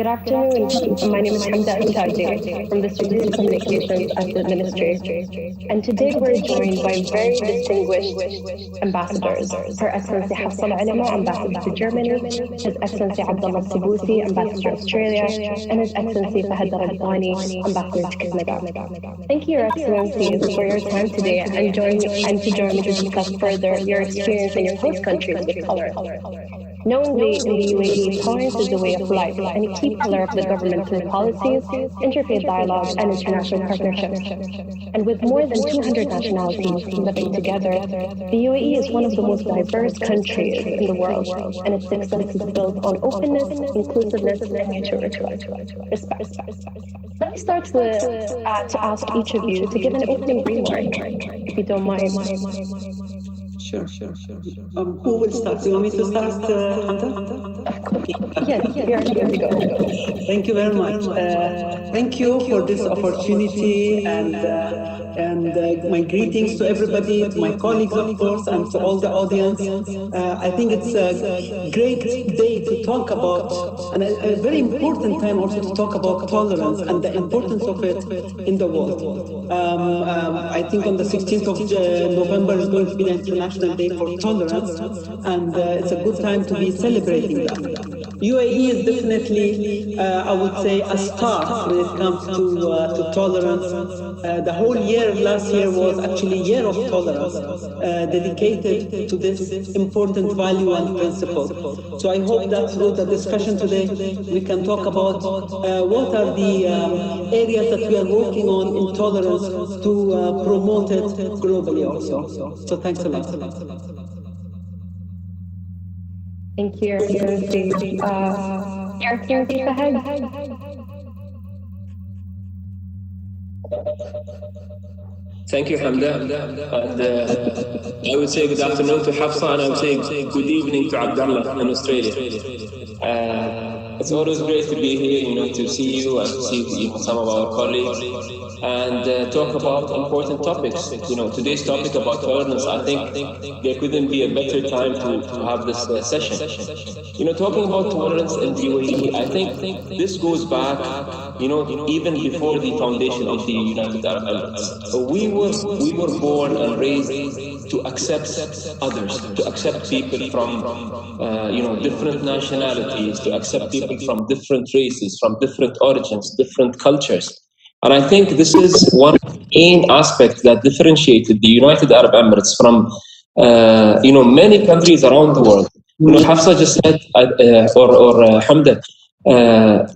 Good afternoon. My name is Hamza from the Strategic Communications at the Ministry. And today we're joined by very distinguished ambassadors. Her Excellency Hafsa, Ulama, Ambassador to Germany, His Excellency Abdulla Subousi, Ambassador to Australia, and His Excellency Fahad, Raqbani, Ambassador to Canada. Thank you, Your Excellencies, for your time today and to join me to discuss further your experience in your host countries with tolerance. Knowingly, in the UAE, tolerance is a way of life and a key pillar of the government's policies, interfaith dialogue, and international partnerships. And with more than 200 nationalities living together, the UAE is one of the most diverse countries in the world, and its success is built on openness, inclusiveness, and mutual respect. Let me start to ask each of you to give an opening remark, if you don't mind. Sure. Who will start? Do you want me to start, Hamza? Yes, here we go. Thank you very much. Thank you for this opportunity and my greetings to everybody, to my colleagues, of course, and to all the audience. I think it's a great day to talk about, and a very important time also to talk about tolerance and the importance of it in the world. I think on the 16th of November is going to be the International Day for Tolerance, and it's a good time to be celebrating that. UAE is definitely, I would say, a star when it comes to tolerance. The whole year last year was actually a year of tolerance, dedicated to this important value and principle. So I hope that through the discussion today, we can talk about what are the areas that we are working on in tolerance to promote it globally also. So thanks a lot. Thank you, Your Excellency. Your Excellency, Fahad. Thank you, Hamda. And I would say good afternoon to Hafsa, and I would say good evening to Abdulla in Australia. It's always great to be here, to see you and to see some of our colleagues and talk about important topics. Today's topic about tolerance, I think there couldn't be a better time to have this session. Talking about tolerance in the UAE, I think this goes back, even before the foundation of the United Arab Emirates. We were born and raised to accept others, to accept people from, different nationalities, to accept people from different races, from different origins, different cultures. And I think this is one of the main aspects that differentiated the United Arab Emirates from, many countries around the world. Hafsa just said, or Hamda,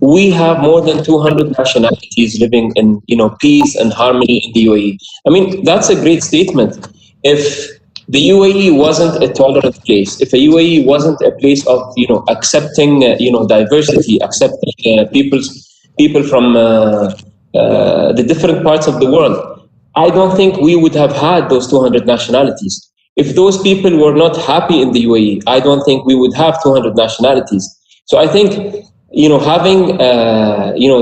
we have more than 200 nationalities living in, peace and harmony in the UAE. I mean, that's a great statement. If the UAE wasn't a tolerant place, if the UAE wasn't a place of, accepting, diversity, accepting people from the different parts of the world, I don't think we would have had those 200 nationalities. If those people were not happy in the UAE, I don't think we would have 200 nationalities. So I think, having,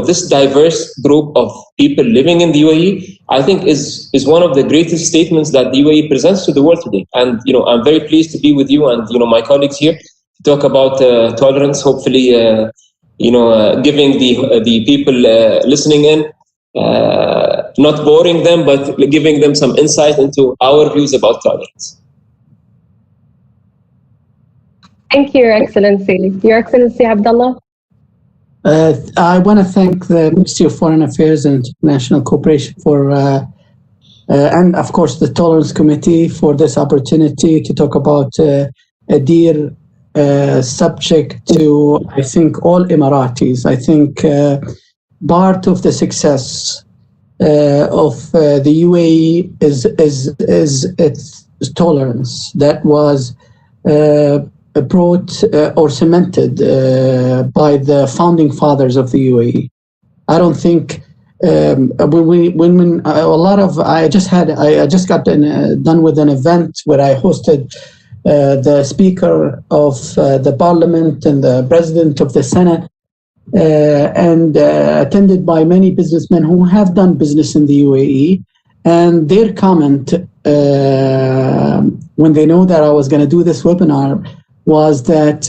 this diverse group of people living in the UAE, I think is one of the greatest statements that the UAE presents to the world today. And, I'm very pleased to be with you and, my colleagues here to talk about tolerance, hopefully, giving the people listening in, not boring them, but giving them some insight into our views about tolerance. Thank you, Your Excellency. Your Excellency, Abdullah. I want to thank the Ministry of Foreign Affairs and International Cooperation for, and of course the Tolerance Committee for this opportunity to talk about a dear subject to, I think, all Emiratis. I think part of the success of the UAE is its tolerance that was brought or cemented by the founding fathers of the UAE. I don't think when a lot of I just got done with an event where I hosted the Speaker of the Parliament and the President of the Senate, and attended by many businessmen who have done business in the UAE. And their comment when they know that I was going to do this webinar was that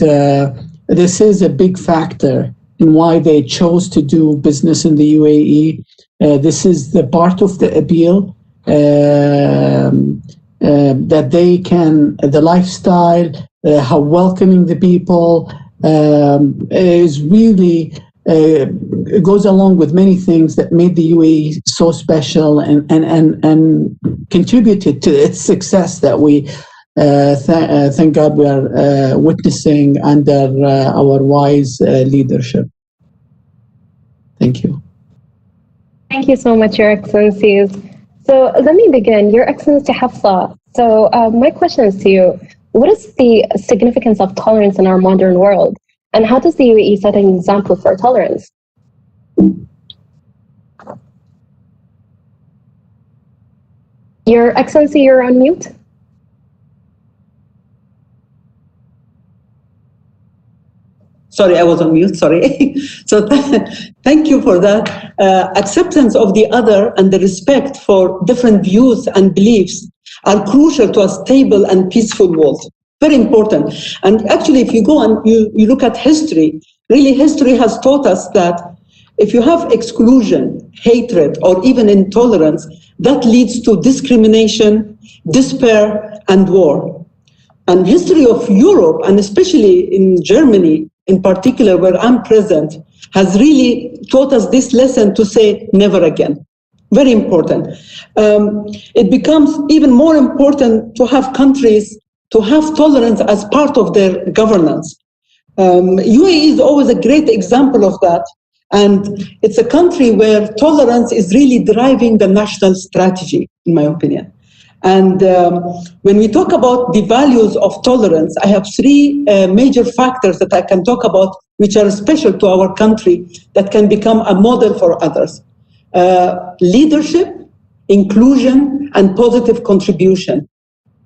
this is a big factor and why they chose to do business in the UAE. This is the part of the appeal that they can, the lifestyle, how welcoming the people is really, it goes along with many things that made the UAE so special and contributed to its success that we, thank God, we are witnessing under our wise leadership. Thank you. Thank you so much, Your Excellencies. So let me begin. Your Excellency Hafsa, so my question is to you. What is the significance of tolerance in our modern world? And how does the UAE set an example for tolerance? Your Excellency, you're on mute. Sorry, I was on mute, sorry. So thank you for that. Acceptance of the other and the respect for different views and beliefs are crucial to a stable and peaceful world. Very important. And actually, if you go and you look at history, really history has taught us that if you have exclusion, hatred, or even intolerance, that leads to discrimination, despair, and war. And history of Europe, and especially in Germany, in particular, where I'm present, has really taught us this lesson to say never again. Very important. It becomes even more important to have countries to have tolerance as part of their governance. UAE is always a great example of that. And it's a country where tolerance is really driving the national strategy, in my opinion. And when we talk about the values of tolerance, I have three major factors that I can talk about, which are special to our country, that can become a model for others. Leadership, inclusion, and positive contribution.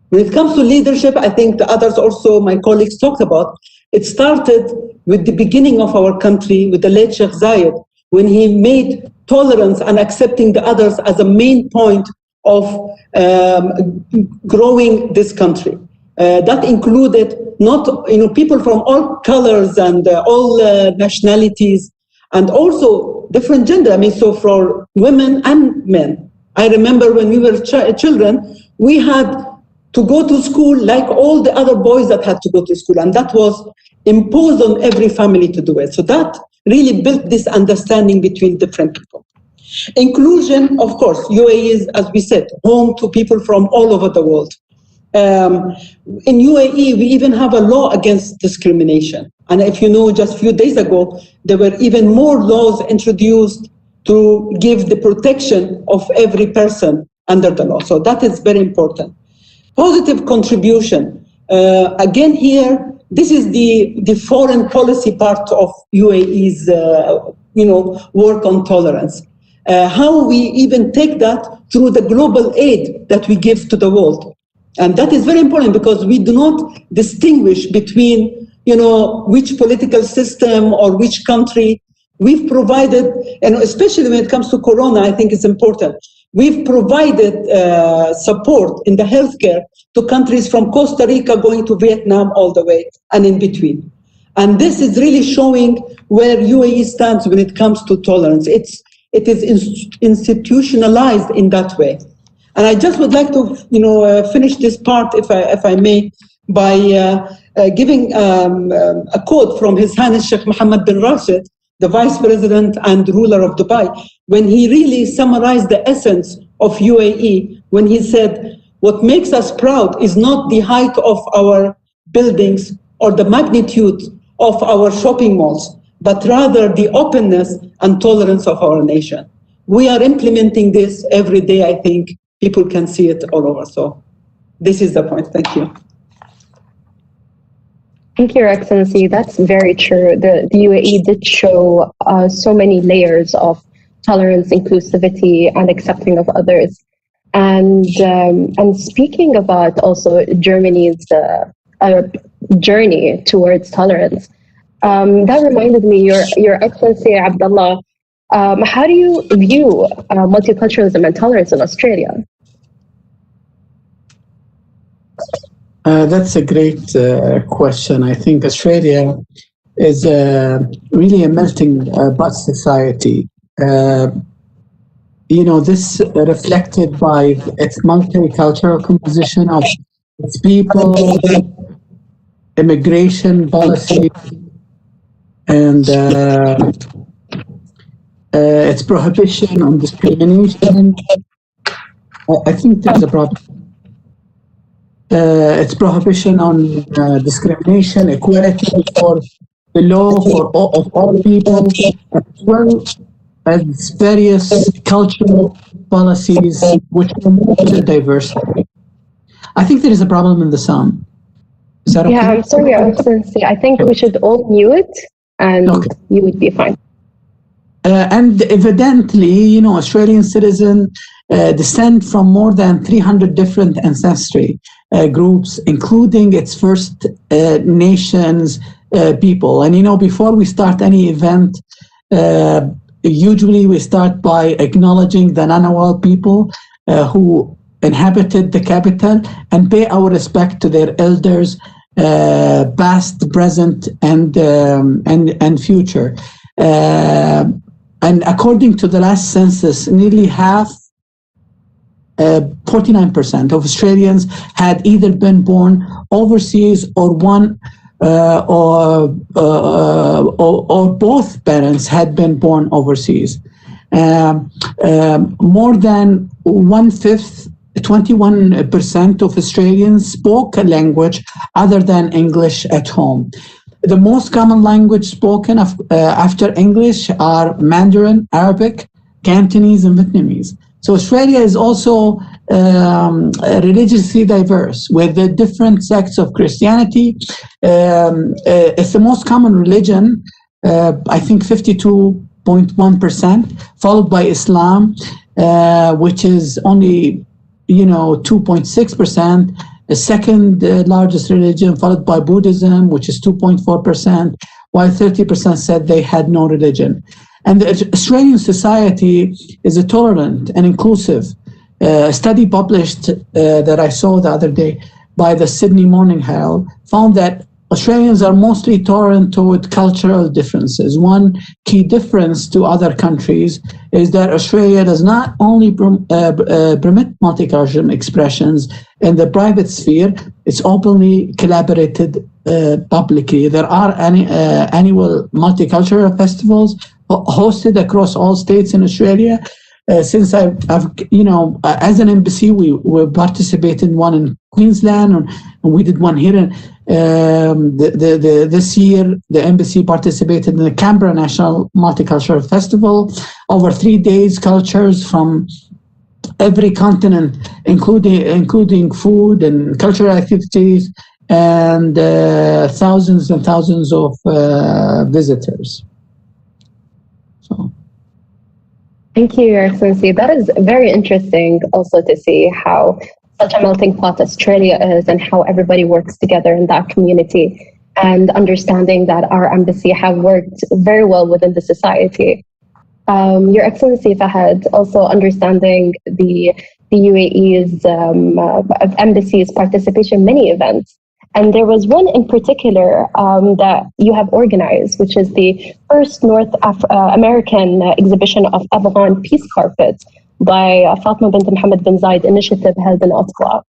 When it comes to leadership, I think the others also, my colleagues talked about, it started with the beginning of our country, with the late Sheikh Zayed, when he made tolerance and accepting the others as a main point of growing this country. That included not people from all colors and all nationalities, and also different gender. I mean, so for women and men. I remember when we were children, we had to go to school like all the other boys that had to go to school, and that was imposed on every family to do it. So that really built this understanding between different people. Inclusion, of course, UAE is, as we said, home to people from all over the world. In UAE, we even have a law against discrimination. And if you know, just a few days ago, there were even more laws introduced to give the protection of every person under the law. So that is very important. Positive contribution. Again here, this is the foreign policy part of UAE's work on tolerance. How we even take that through the global aid that we give to the world. And that is very important because we do not distinguish between, which political system or which country. We've provided, and especially when it comes to Corona, I think it's important. We've provided support in the healthcare to countries from Costa Rica going to Vietnam all the way and in between. And this is really showing where UAE stands when it comes to tolerance. It is institutionalized in that way. And I just would like to, finish this part, if I may, by giving a quote from His Highness Sheikh Mohammed bin Rashid, the Vice President and ruler of Dubai, when he really summarized the essence of UAE, when he said, what makes us proud is not the height of our buildings or the magnitude of our shopping malls, but rather the openness and tolerance of our nation. We are implementing this every day, I think. People can see it all over. So this is the point. Thank you. Thank you, Your Excellency. That's very true. The UAE did show so many layers of tolerance, inclusivity, and accepting of others. And speaking about also Germany's journey towards tolerance, that reminded me, Your Excellency Abdullah, how do you view multiculturalism and tolerance in Australia? That's a great question. I think Australia is really a melting pot society. This reflected by its multicultural composition of its people, immigration policy, and its prohibition on discrimination. I think there's a problem. Its prohibition on discrimination, equality for the law for all people, as well as various cultural policies which promote diversity. I think there is a problem in the sound. Is that okay? Yeah, I'm sorry, Your Excellency. I think we should all mute and you would be fine. And evidently, Australian citizens descend from more than 300 different ancestry groups, including its First Nations people. And, before we start any event, usually we start by acknowledging the Ngunnawal people who inhabited the capital and pay our respect to their elders, past, present, and future. And according to the last census, nearly half, 49% of Australians had either been born overseas or or both parents had been born overseas. More than 1/5, 21% of Australians spoke a language other than English at home. The most common language spoken after English are Mandarin, Arabic, Cantonese, and Vietnamese. So Australia is also religiously diverse with the different sects of Christianity. It's the most common religion, I think 52.1%, followed by Islam, which is only 2.6%. The second largest religion, followed by Buddhism, which is 2.4%, while 30% said they had no religion. And the Australian society is a tolerant and inclusive. A study published that I saw the other day by the Sydney Morning Herald found that Australians are mostly tolerant toward cultural differences. One key difference to other countries is that Australia does not only permit multicultural expressions in the private sphere, it's openly collaborated publicly. There are annual multicultural festivals hosted across all states in Australia. Since I've as an embassy, we participated in one in Queensland, and we did one here. This year, the embassy participated in the Canberra National Multicultural Festival. Over 3 days, cultures from every continent, including food and cultural activities, and thousands and thousands of visitors. So. Thank you, Your Excellency. That is very interesting also to see how such a melting pot Australia is and how everybody works together in that community, and understanding that our embassy have worked very well within the society. Your Excellency Fahad, also understanding the UAE's embassy's participation in many events. And there was one in particular that you have organized, which is the first North American exhibition of Afghan peace carpets by Fatima bint Mohammed bin Zayed initiative held in Ottawa.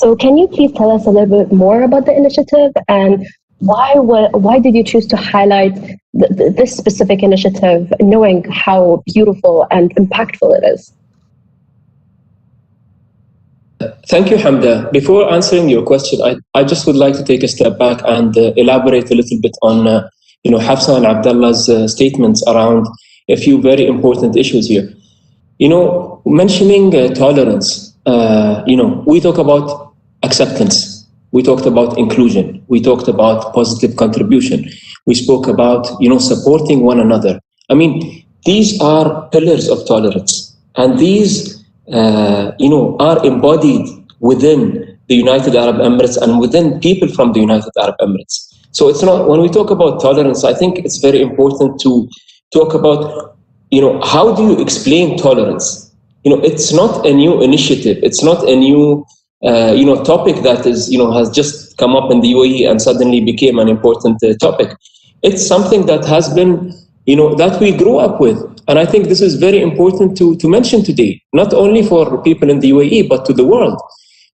So can you please tell us a little bit more about the initiative, and why did you choose to highlight this specific initiative, knowing how beautiful and impactful it is? Thank you, Hamda. Before answering your question, I just would like to take a step back and elaborate a little bit on Hafsa and Abdullah's statements around a few very important issues here. Mentioning tolerance, we talk about acceptance. We talked about inclusion. We talked about positive contribution. We spoke about, supporting one another. I mean, these are pillars of tolerance, and these are embodied within the United Arab Emirates and within people from the United Arab Emirates. So it's not, when we talk about tolerance, I think it's very important to talk about, how do you explain tolerance? It's not a new initiative. It's not a new, topic that is, has just come up in the UAE and suddenly became an important topic. it's something that has been, that we grew up with. And I think this is very important to mention today, not only for people in the UAE, but to the world.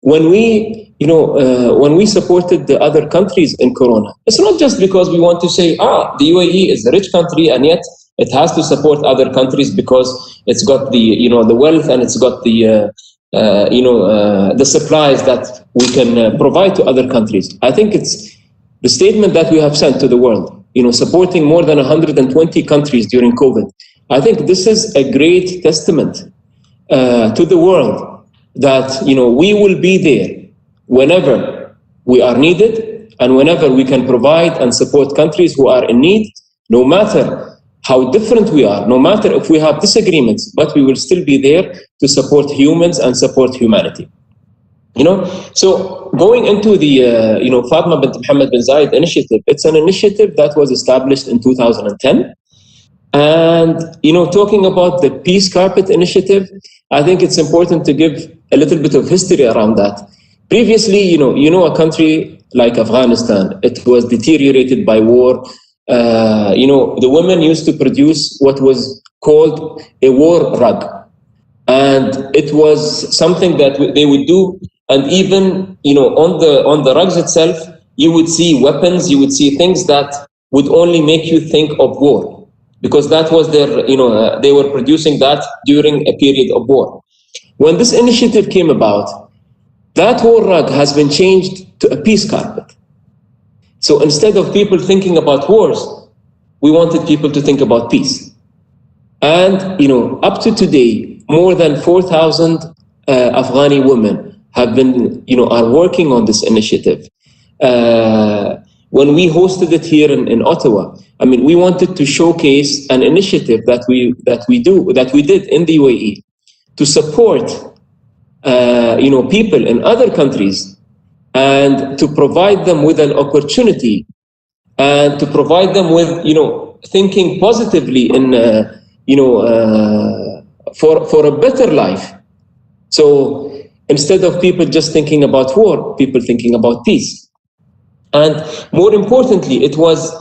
When we, when we supported the other countries in Corona, it's not just because we want to say, the UAE is a rich country and yet it has to support other countries because it's got the, the wealth and it's got the, the supplies that we can provide to other countries. I think it's the statement that we have sent to the world, supporting more than 120 countries during COVID. I think this is a great testament to the world that, we will be there whenever we are needed and whenever we can provide and support countries who are in need, no matter how different we are, no matter if we have disagreements, but we will still be there to support humans and support humanity. So going into the, Fatima bint Mohammed bin Zayed initiative, it's an initiative that was established in 2010. And, talking about the Peace Carpet Initiative, I think it's important to give a little bit of history around that. Previously, a country like Afghanistan, it was deteriorated by war. The women used to produce what was called a war rug. And it was something that they would do. And even, on the rugs itself, you would see weapons, you would see things that would only make you think of war. Because that was their, they were producing that during a period of war. When this initiative came about, that war rug has been changed to a peace carpet. So instead of people thinking about wars, we wanted people to think about peace. And, up to today, more than 4,000 Afghani women have been, are working on this initiative. When we hosted it here in Ottawa, we wanted to showcase an initiative that we did in the UAE to support, people in other countries and to provide them with an opportunity and to provide them with, thinking positively in, for a better life. So instead of people just thinking about war, people thinking about peace. And more importantly, it was,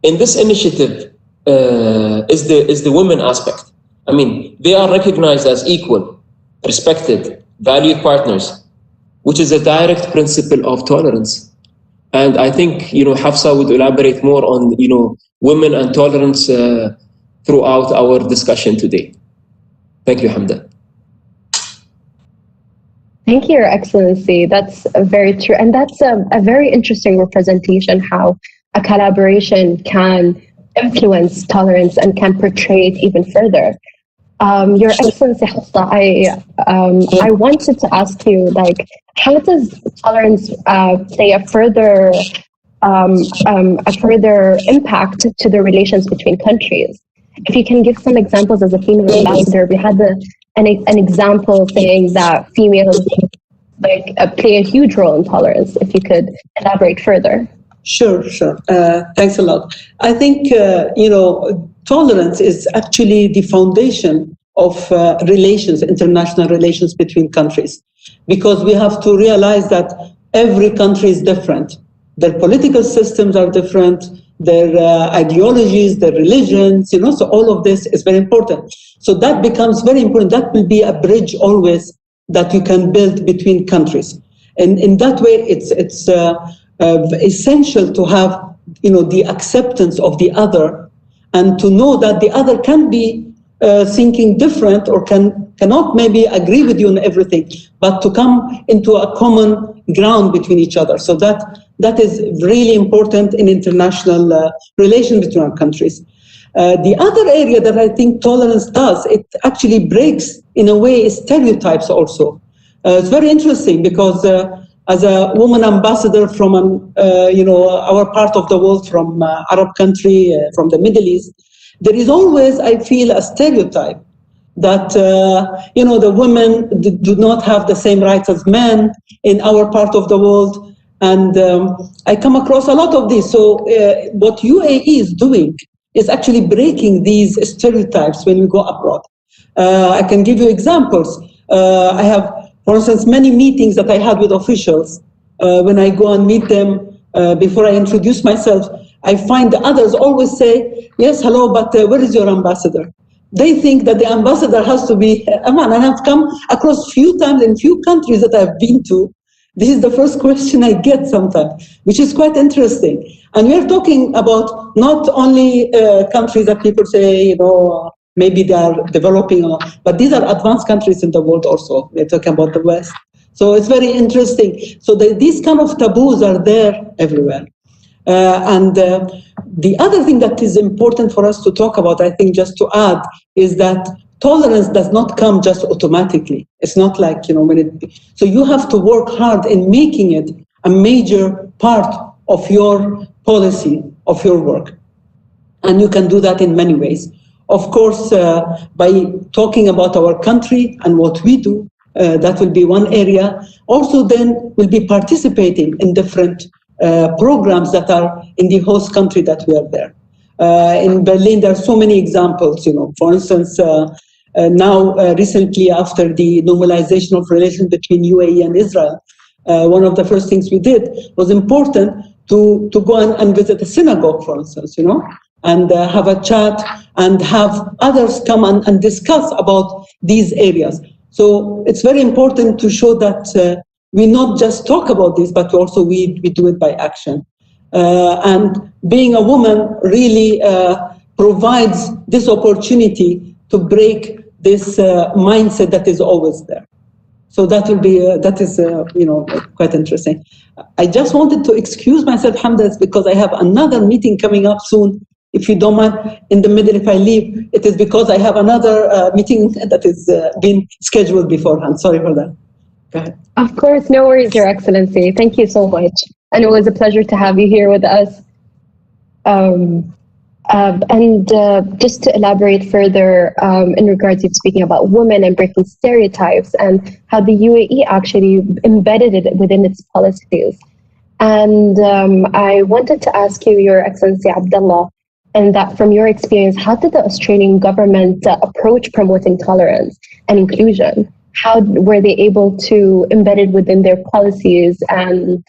in this initiative is the women aspect. They are recognized as equal, respected, valued partners, which is a direct principle of tolerance. And I think, Hafsa would elaborate more on, women and tolerance throughout our discussion today. Thank you, Hamda. Thank you, Your Excellency. That's very true. And that's a very interesting representation how a collaboration can influence tolerance and can portray it even further. Your Excellency, Hafsa, I wanted to ask you, how does tolerance play a further impact to the relations between countries? If you can give some examples as a female ambassador, we had an example saying that females play a huge role in tolerance. If you could elaborate further. Sure. Thanks a lot. I think, tolerance is actually the foundation of relations, international relations between countries, because we have to realize that every country is different. Their political systems are different, their ideologies, their religions, so all of this is very important. So that becomes very important. That will be a bridge always that you can build between countries. And in that way, it's essential to have, the acceptance of the other and to know that the other can be thinking different or cannot maybe agree with you on everything, but to come into a common ground between each other. So that is really important in international relations between our countries. The other area that I think tolerance does, it actually breaks, in a way, stereotypes also. It's very interesting because as a woman ambassador from, our part of the world, from Arab country, from the Middle East, there is always, I feel, a stereotype that, the women do not have the same rights as men in our part of the world. And I come across a lot of this. So what UAE is doing is actually breaking these stereotypes when we go abroad. I can give you examples. I have, for instance, many meetings that I had with officials. When I go and meet them, before I introduce myself, I find the others always say, yes, hello, but where is your ambassador? They think that the ambassador has to be, and I've come across few times in few countries that I've been to. This is the first question I get sometimes, which is quite interesting. And we're talking about not only countries that people say, maybe they are developing, but these are advanced countries in the world also. We're talking about the West. So it's very interesting. So these kind of taboos are there everywhere. And the other thing that is important for us to talk about, I think, just to add, is that tolerance does not come just automatically. It's not like, so you have to work hard in making it a major part of your policy, of your work. And you can do that in many ways. Of course, by talking about our country and what we do, that will be one area. Also, then we'll be participating in different programs that are in the host country that we are there. In Berlin, there are so many examples. For instance, now recently after the normalization of relations between UAE and Israel, one of the first things we did was important to go and visit a synagogue, for instance, and have a chat and have others come and discuss about these areas. So it's very important to show that we not just talk about this, but also we do it by action. And being a woman really provides this opportunity to break this mindset that is always there. So that will be that is quite interesting. I just wanted to excuse myself, Hamda, because I have another meeting coming up soon. If you don't mind, in the middle, if I leave, it is because I have another meeting that is been scheduled beforehand. Sorry for that. Go ahead. Of course, no worries, Your Excellency. Thank you so much. And it was a pleasure to have you here with us. Just to elaborate further in regards to speaking about women and breaking stereotypes and how the UAE actually embedded it within its policies. And I wanted to ask you, Your Excellency Abdullah, and that from your experience, how did the Australian government approach promoting tolerance and inclusion? How were they able to embed it within their policies and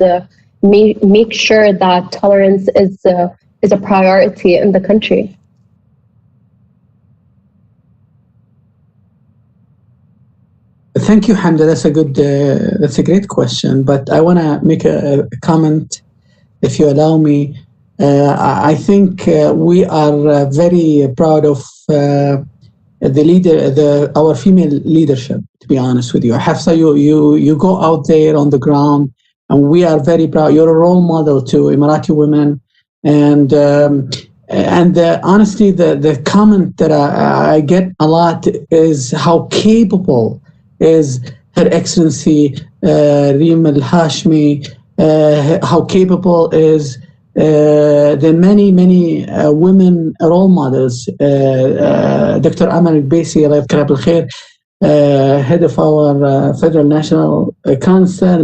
make sure that tolerance is a priority in the country? Thank you, Hamda. That's a great question. But I want to make a comment, if you allow me. I think we are very proud of our female leadership. To be honest with you, Hafsa, you go out there on the ground, and we are very proud. You're a role model to Emirati women, and honestly, the comment that I get a lot is how capable is Her Excellency Reem Al Hashmi, how capable is the many women role models, Dr. Amal Al-Baisi, head of our Federal National Council,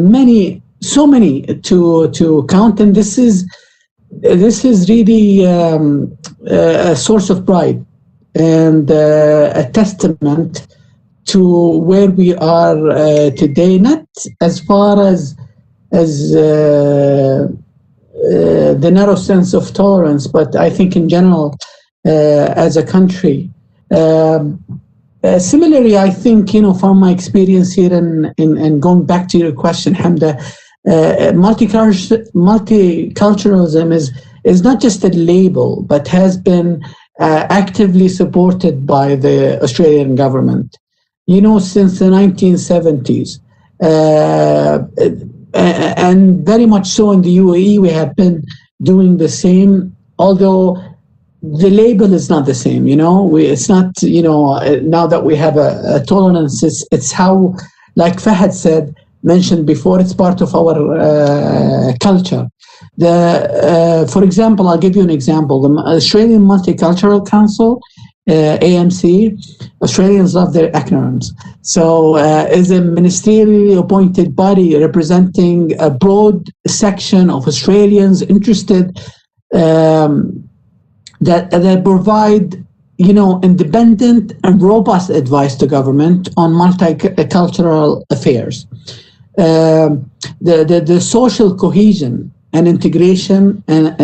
so many to count, and this is really a source of pride and a testament to where we are today, not as far as the narrow sense of tolerance, but I think in general as a country. Similarly, I think, from my experience here and going back to your question, Hamda, multiculturalism is not just a label, but has been actively supported by the Australian government, since the 1970s. And very much so in the UAE, we have been doing the same, although the label is not the same, it's not, now that we have a tolerance, it's how, like Fahad mentioned before, it's part of our culture. For example, I'll give you an example. The Australian Multicultural Council, AMC, Australians love their acronyms. So is a ministerially appointed body representing a broad section of Australians interested that provide, independent and robust advice to government on multicultural affairs. The social cohesion and integration and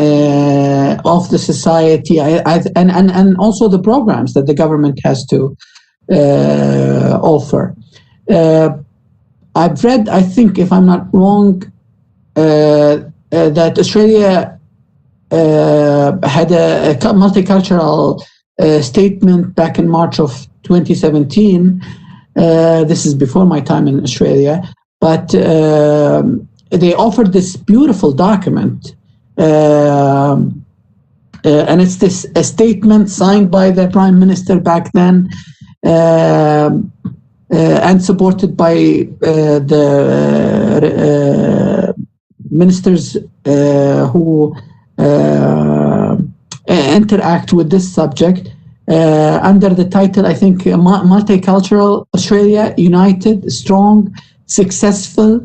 of the society, and also the programs that the government has to offer. I've read, I think, if I'm not wrong, that Australia had a multicultural statement back in March of 2017. This is before my time in Australia, but they offered this beautiful document, and it's a statement signed by the Prime Minister back then, and supported by the ministers who interact with this subject, under the title, I think, Multicultural Australia, United, Strong, Successful.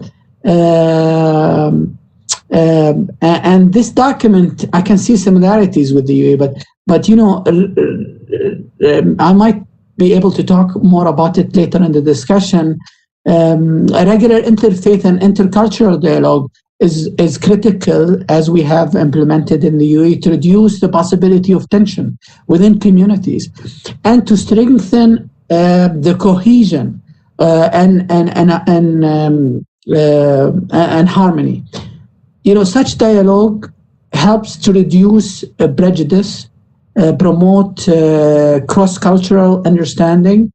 And this document, I can see similarities with the UAE, but you know, I might be able to talk more about it later in the discussion. A regular interfaith and intercultural dialogue is critical, as we have implemented in the UAE, to reduce the possibility of tension within communities and to strengthen the cohesion and harmony. You know, such dialogue helps to reduce prejudice, promote cross-cultural understanding.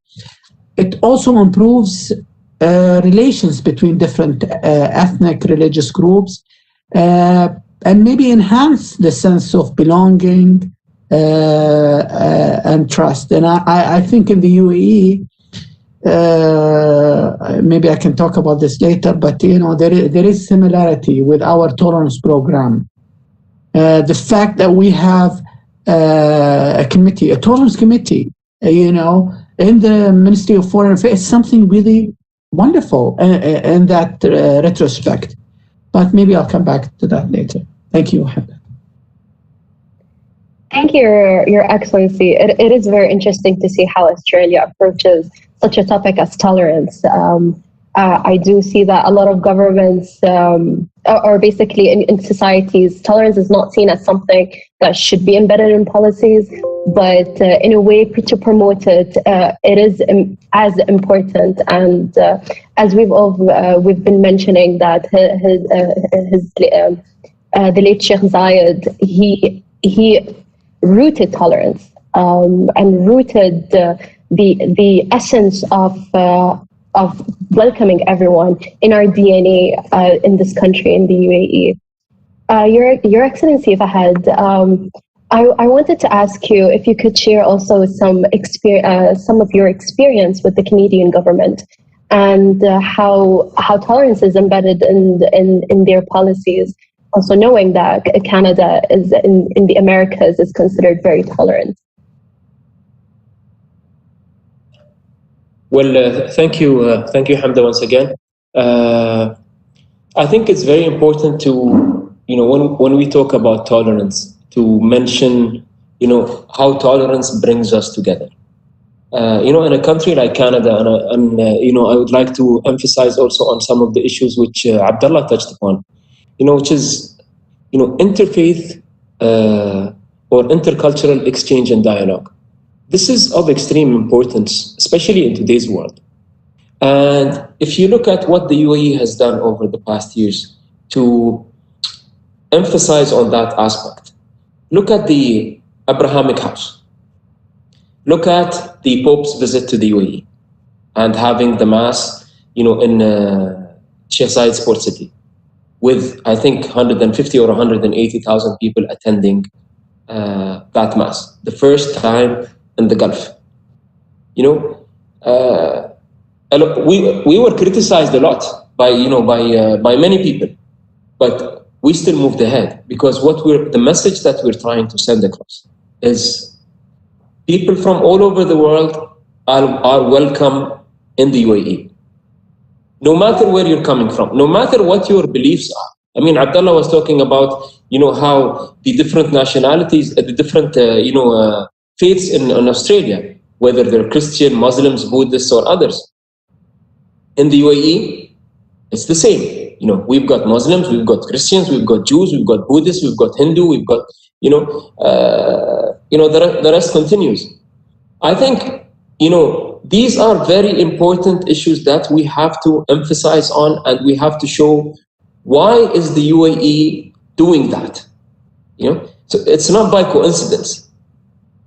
It also improves relations between different ethnic, religious groups, and maybe enhance the sense of belonging and trust. And I think in the UAE, maybe I can talk about this later, but you know, there is similarity with our tolerance program. The fact that we have a tolerance committee, you know, in the Ministry of Foreign Affairs, is something really wonderful in that retrospect. But maybe I'll come back to that later. Thank you, Hafsa. Thank you, Your Excellency. It is very interesting to see how Australia approaches such a topic as tolerance. I do see that a lot of governments, or basically in societies, tolerance is not seen as something that should be embedded in policies, but in a way to promote it, it is as important. And as we've been mentioning, that the late Sheikh Zayed, he rooted tolerance and rooted the essence of welcoming everyone in our DNA in this country, in the UAE. Your Excellency Fahad, I wanted to ask you if you could share also some of your experience with the Canadian government and how tolerance is embedded in their policies. Also knowing that Canada is in the Americas is considered very tolerant. Well, thank you, Hamda, once again. I think it's very important to, you know, when we talk about tolerance, to mention, you know, how tolerance brings us together. You know, in a country like Canada, and you know, I would like to emphasize also on some of the issues which Abdulla touched upon, you know, which is, you know, interfaith or intercultural exchange and dialogue. This is of extreme importance, especially in today's world. And if you look at what the UAE has done over the past years to emphasize on that aspect, look at the Abrahamic House. Look at the Pope's visit to the UAE and having the Mass, you know, in Sheikh Zayed Sports City, with, I think, 150 or 180,000 people attending that Mass, the first time in the Gulf. You know, we were criticized a lot by many people, but we still moved ahead, because the message that we're trying to send across is people from all over the world are welcome in the UAE. No matter where you're coming from, no matter what your beliefs are. I mean, Abdullah was talking about, you know, how the different nationalities, the different, faiths in Australia, whether they're Christian, Muslims, Buddhists, or others. In the UAE, it's the same. we've got Muslims, we've got Christians, we've got Jews, we've got Buddhists, we've got Hindu, we've got, the rest continues. I think, these are very important issues that we have to emphasize on, and we have to show why is the UAE doing that. So it's not by coincidence.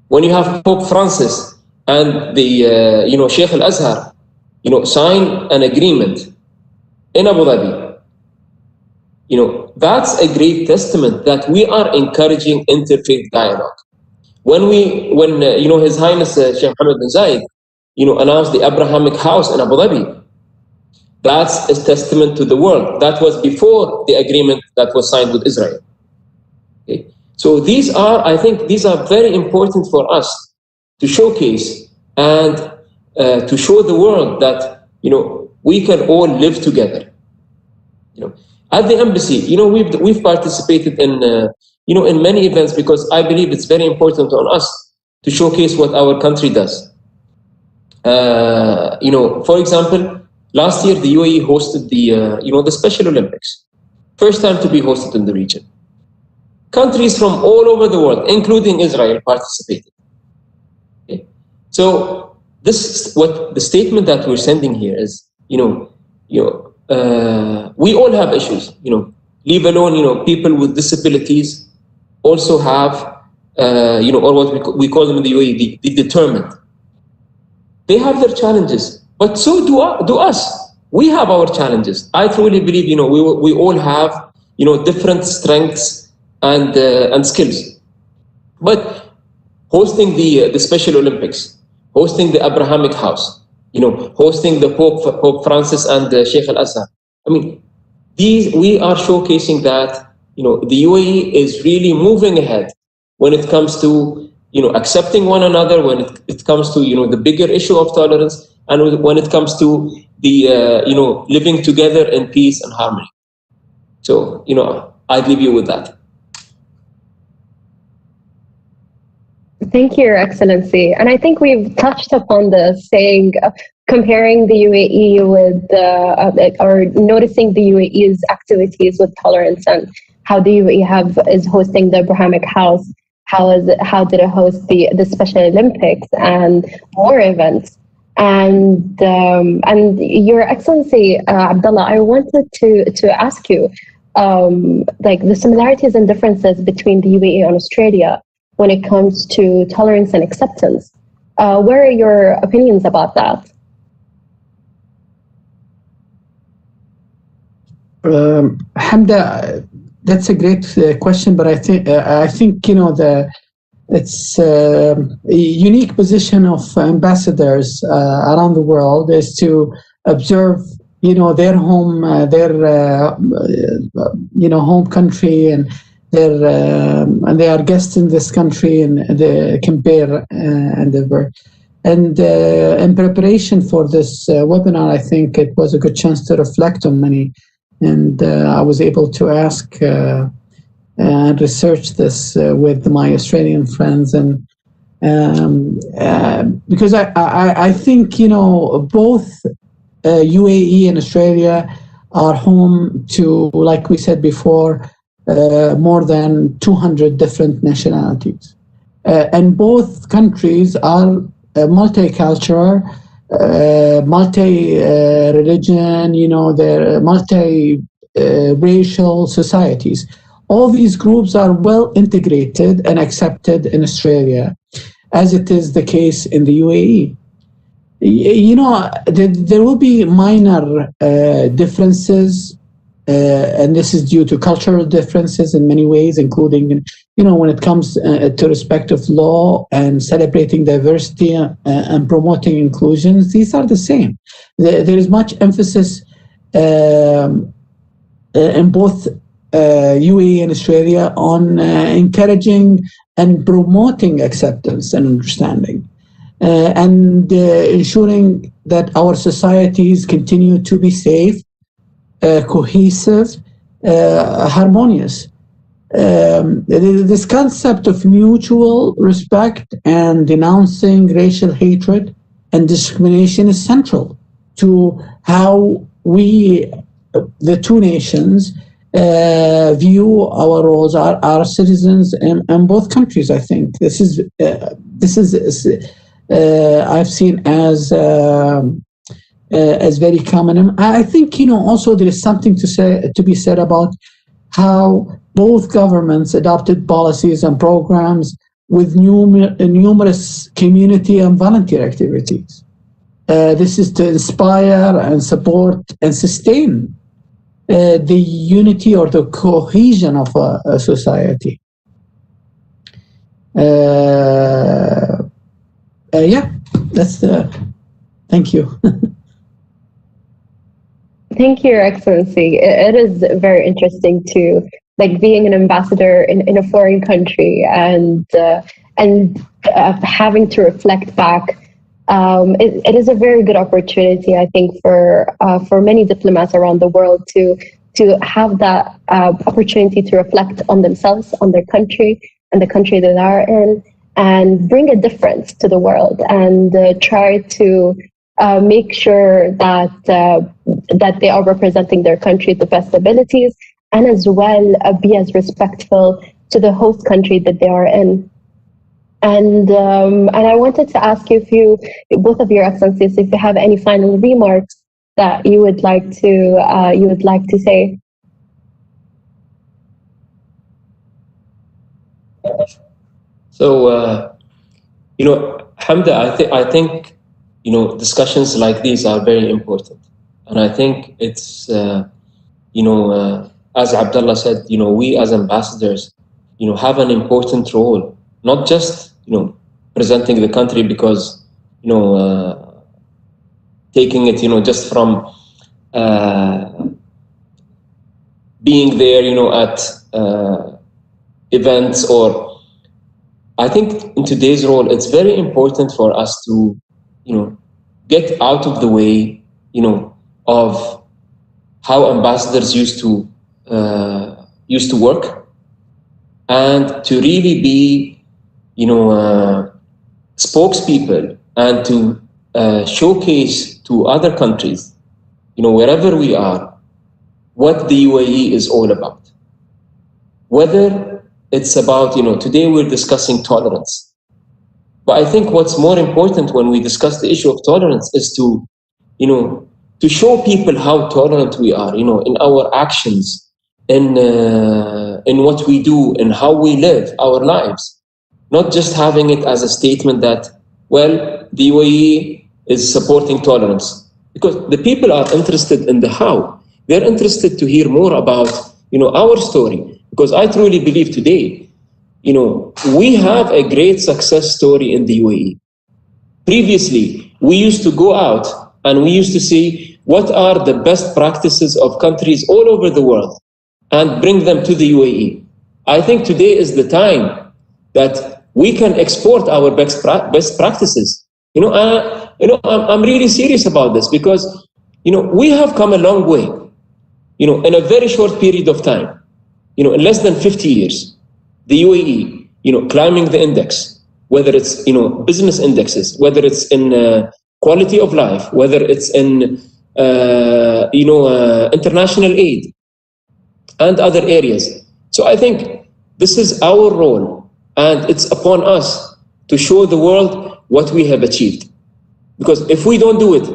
When you have Pope Francis and the Sheikh Al-Azhar, sign an agreement in Abu Dhabi, that's a great testament that we are encouraging interfaith dialogue. When His Highness Sheikh Mohammed bin Zayed, announced the Abrahamic House in Abu Dhabi, that's a testament to the world. That was before the agreement that was signed with Israel. Okay? So I think these are very important for us to showcase and to show the world that, we can all live together. At the embassy, we've participated in, in many events, because I believe it's very important on us to showcase what our country does. For example, last year the UAE hosted the Special Olympics, first time to be hosted in the region. Countries from all over the world, including Israel, participated. Okay? So what the statement that we're sending here is, we all have issues. Leave alone, people with disabilities also have, or what we call them in the UAE, the determined. They have their challenges, but so do us. We have our challenges. I truly believe, we all have, different strengths and skills. But hosting the Special Olympics, hosting the Abrahamic House, hosting the Pope Francis and Sheikh Al-Azhar. We are showcasing that, the UAE is really moving ahead when it comes to, accepting one another, when it comes to, the bigger issue of tolerance, and when it comes to the, living together in peace and harmony. So, I'd leave you with that. Thank you, Your Excellency. And I think we've touched upon this, saying, comparing the UAE with, or noticing the UAE's activities with tolerance, and how the UAE is hosting the Abrahamic House. How did it host the Special Olympics and more events? And Your Excellency, Abdullah, I wanted to ask you, the similarities and differences between the UAE and Australia when it comes to tolerance and acceptance. What are your opinions about that? Hamda, that's a great question, but I think it's a unique position of ambassadors around the world is to observe, their home, home country, and and they are guests in this country, and they compare endeavor. And in preparation for this webinar, I think it was a good chance to reflect on many. And I was able to ask and research this with my Australian friends, and because I think both UAE and Australia are home to, like we said before, more than 200 different nationalities, and both countries are multicultural, multi-religion, they're multi-racial societies. All these groups are well integrated and accepted in Australia, as it is the case in the UAE. There will be minor differences, and this is due to cultural differences in many ways, including, when it comes to respect of law and celebrating diversity and promoting inclusion. These are the same. There is much emphasis in both UAE and Australia on encouraging and promoting acceptance and understanding, and ensuring that our societies continue to be safe, cohesive, harmonious. This concept of mutual respect and denouncing racial hatred and discrimination is central to how we the two nations view our roles, our citizens in both countries. I think this is I've seen as very common. And I think, also there is something to be said about how both governments adopted policies and programs with numerous community and volunteer activities. This is to inspire and support and sustain the unity or the cohesion of a society. That's thank you. Thank you, Your Excellency. It is very interesting to being an ambassador in a foreign country and having to reflect back. It is a very good opportunity, I think, for many diplomats around the world to have that opportunity to reflect on themselves, on their country, and the country that they are in, and bring a difference to the world and try to make sure that they are representing their country to the best abilities, and as well be as respectful to the host country that they are in. And I wanted to ask you, both of Your Excellencies, if you have any final remarks that you would like to say. So, Hamda, I think discussions like these are very important, and I think it's as Abdullah said, we as ambassadors, have an important role, not just presenting the country because taking it just from being there at events, or I think in today's role it's very important for us to get out of the way of how ambassadors used to work, and to really be spokespeople and to showcase to other countries, wherever we are, what the UAE is all about. Whether it's about, today we're discussing tolerance, but I think what's more important when we discuss the issue of tolerance is to show people how tolerant we are, in our actions, in what we do, and how we live our lives. Not just having it as a statement that, well, the UAE is supporting tolerance, because the people are interested in the how. They're interested to hear more about, our story, because I truly believe today, we have a great success story in the UAE. Previously, we used to go out and we used to see what are the best practices of countries all over the world and bring them to the UAE. I think today is the time that we can export our best practices. I'm really serious about this, because, we have come a long way, in a very short period of time, in less than 50 years, the UAE, climbing the index, whether it's, business indexes, whether it's in quality of life, whether it's in, international aid and other areas. So I think this is our role, and it's upon us to show the world what we have achieved. Because if we don't do it,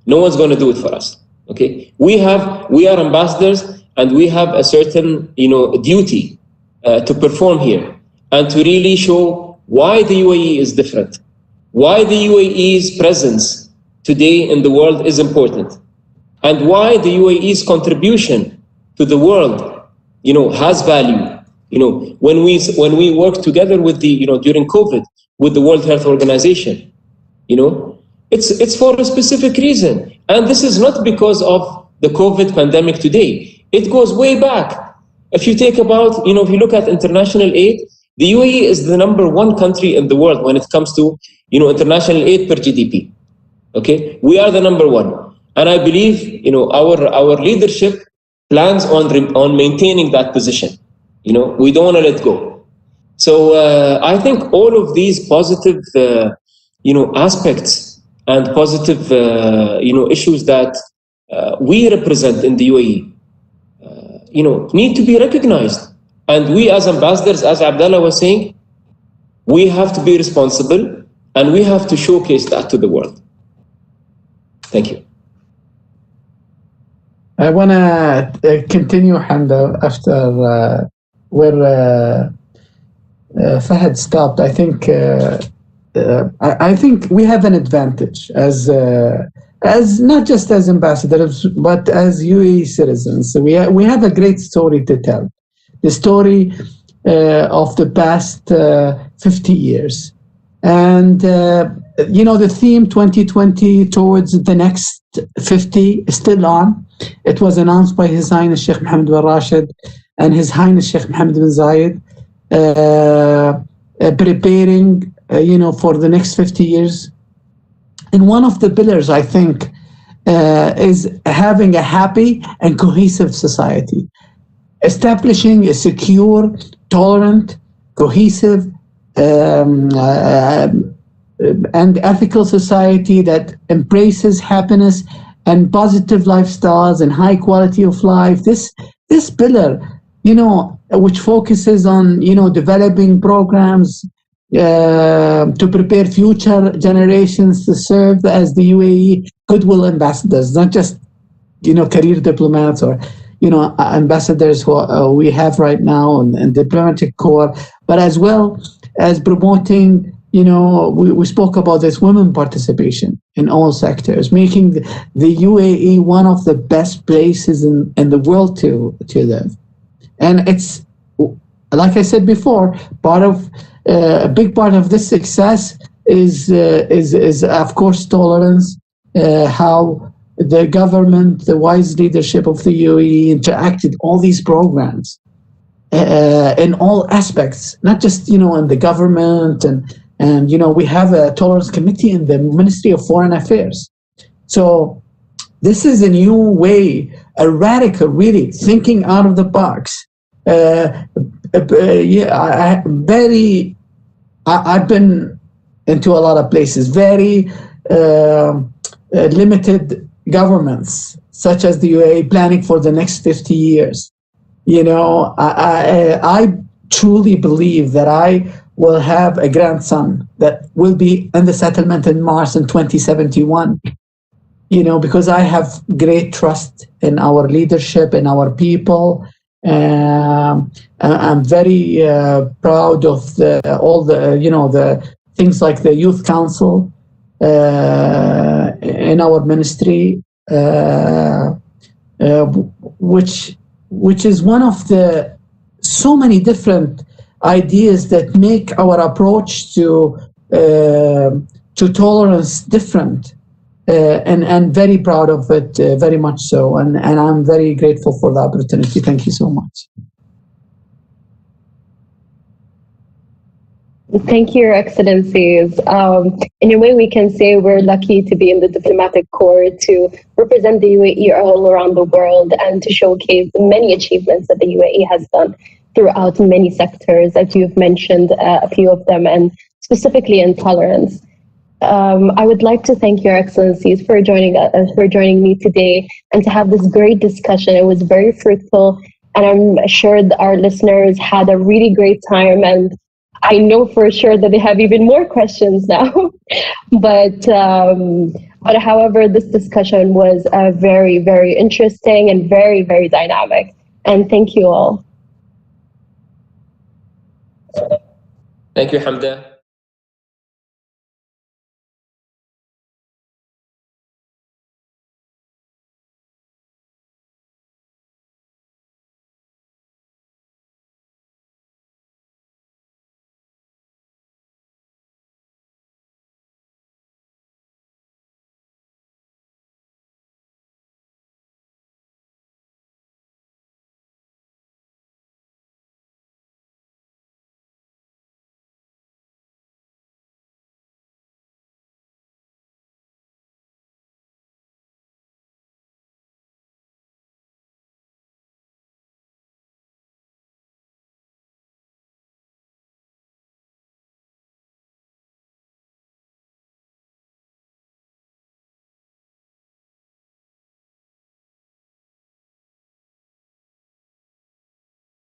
no one's going to do it for us. Okay, we are ambassadors, and we have a certain duty to perform here, and to really show why the UAE is different, why the UAE's presence today in the world is important, and why the UAE's contribution to the world has value. When we work together with the during COVID with the World Health Organization, it's for a specific reason. And this is not because of the COVID pandemic today. It goes way back. If you take about, if you look at international aid, the UAE is the #1 country in the world when it comes to, international aid per GDP. Okay, we are the #1. And I believe, our leadership plans on maintaining that position. We don't want to let go. So I think all of these positive, aspects and positive, issues that we represent in the UAE, need to be recognized. And we as ambassadors, as Abdullah was saying, we have to be responsible and we have to showcase that to the world. Thank you. I want to continue, Hamda, after where Fahad stopped. I think we have an advantage as not just as ambassadors, but as UAE citizens. So we have a great story to tell. The story of the past 50 years. And, the theme 2020 towards the next 50 is still on. It was announced by His Highness Sheikh Mohammed bin Rashid and His Highness Sheikh Mohammed bin Zayed, preparing, for the next 50 years. And one of the pillars, I think, is having a happy and cohesive society. Establishing a secure, tolerant, cohesive, and ethical society that embraces happiness and positive lifestyles and high quality of life. This pillar, which focuses on, developing programs to prepare future generations to serve as the UAE goodwill ambassadors, not just, career diplomats or ambassadors who we have right now and diplomatic corps, but as well as promoting, we spoke about this women participation in all sectors, making the UAE one of the best places in the world to live. And it's, like I said before, a big part of this success is of course tolerance, how the government, the wise leadership of the UAE interacted all these programs in all aspects, not just, in the government and we have a tolerance committee in the Ministry of Foreign Affairs. So this is a new way, a radical, really thinking out of the box. I've been into a lot of places, very limited governments, such as the UAE, planning for the next 50 years. I truly believe that I will have a grandson that will be in the settlement in Mars in 2071, because I have great trust in our leadership, in our people. I'm very proud of all the things like the Youth Council in our ministry, which is one of the so many different ideas that make our approach to tolerance different, and very proud of it, very much so, and I'm very grateful for the opportunity. Thank you so much. Thank you, Your Excellencies. In a way, we can say we're lucky to be in the diplomatic corps to represent the UAE all around the world and to showcase the many achievements that the UAE has done throughout many sectors, as you've mentioned a few of them, and specifically in tolerance. I would like to thank Your Excellencies for joining me today and to have this great discussion. It was very fruitful, and I'm sure that our listeners had a really great time, and I know for sure that they have even more questions now. But however, this discussion was very, very interesting and very, very dynamic. And thank you all. Thank you, Hamda.